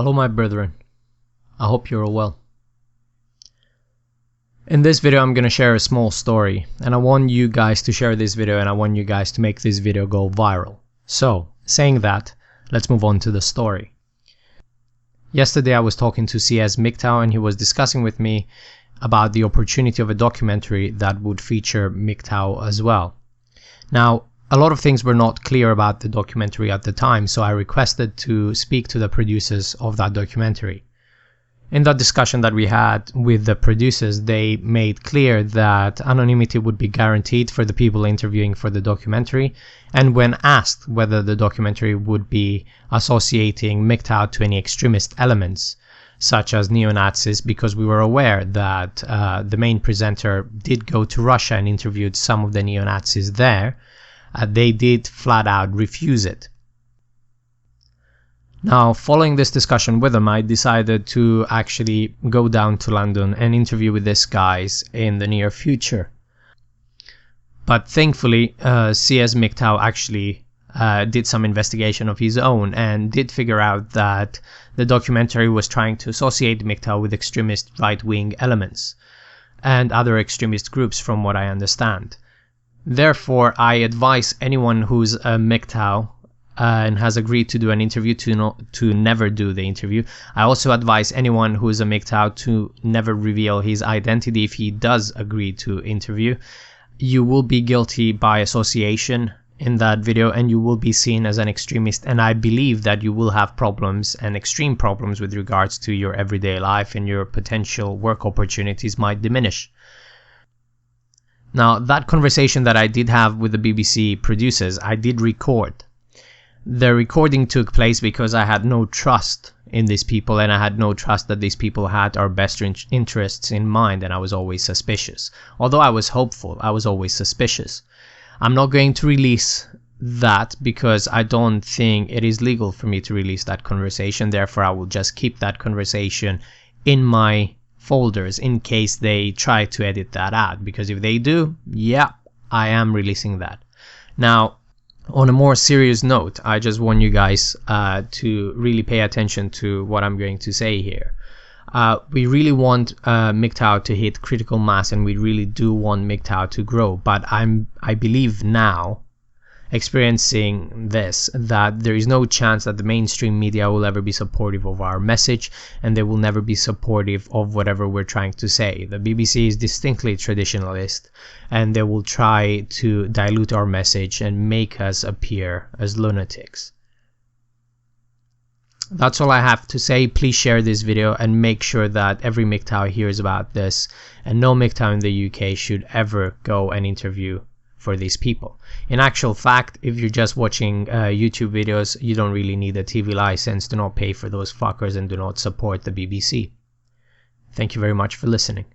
Hello my brethren, I hope you're all well. In this video I'm going to share a small story, and I want you guys to share this video and I want you guys to make this video go viral. So, saying that, let's move on to the story. Yesterday I was talking to MGTOW and he was discussing with me about the opportunity of a documentary that would feature MGTOW as well. Now, a lot of things were not clear about the documentary at the time, so I requested to speak to the producers of that documentary. In that discussion that we had with the producers, they made clear that anonymity would be guaranteed for the people interviewing for the documentary, and when asked whether the documentary would be associating MGTOW to any extremist elements, such as neo-Nazis, because we were aware that the main presenter did go to Russia and interviewed some of the neo-Nazis there, they did flat out refuse it. Now, following this discussion with them, I decided to actually go down to London and interview with these guys in the near future. But thankfully, MGTOW actually did some investigation of his own and did figure out that the documentary was trying to associate MGTOW with extremist right-wing elements and other extremist groups, from what I understand. Therefore, I advise anyone who's a MGTOW and has agreed to do an interview to never do the interview. I also advise anyone who is a MGTOW to never reveal his identity if he does agree to interview. You will be guilty by association in that video and you will be seen as an extremist, and I believe that you will have problems and extreme problems with regards to your everyday life, and your potential work opportunities might diminish. Now, that conversation that I did have with the BBC producers, I did record. The recording took place because I had no trust in these people, and I had no trust that these people had our best interests in mind, and I was always suspicious. Although I was hopeful, I was always suspicious. I'm not going to release that because I don't think it is legal for me to release that conversation. Therefore, I will just keep that conversation in my folders in case they try to edit that out, because if they do, yeah, I am releasing that. Now, on a more serious note, I just want you guys to really pay attention to what I'm going to say here. We really want MGTOW to hit critical mass, and we really do want MGTOW to grow, but I believe now, experiencing this, that there is no chance that the mainstream media will ever be supportive of our message, and they will never be supportive of whatever we're trying to say. The BBC is distinctly traditionalist, and they will try to dilute our message and make us appear as lunatics. That's all I have to say. Please share this video and make sure that every MGTOW hears about this, and no MGTOW in the UK should ever go and interview for these people. In actual fact, if you're just watching YouTube videos, you don't really need a TV license. Do not pay for those fuckers and do not support the BBC. Thank you very much for listening.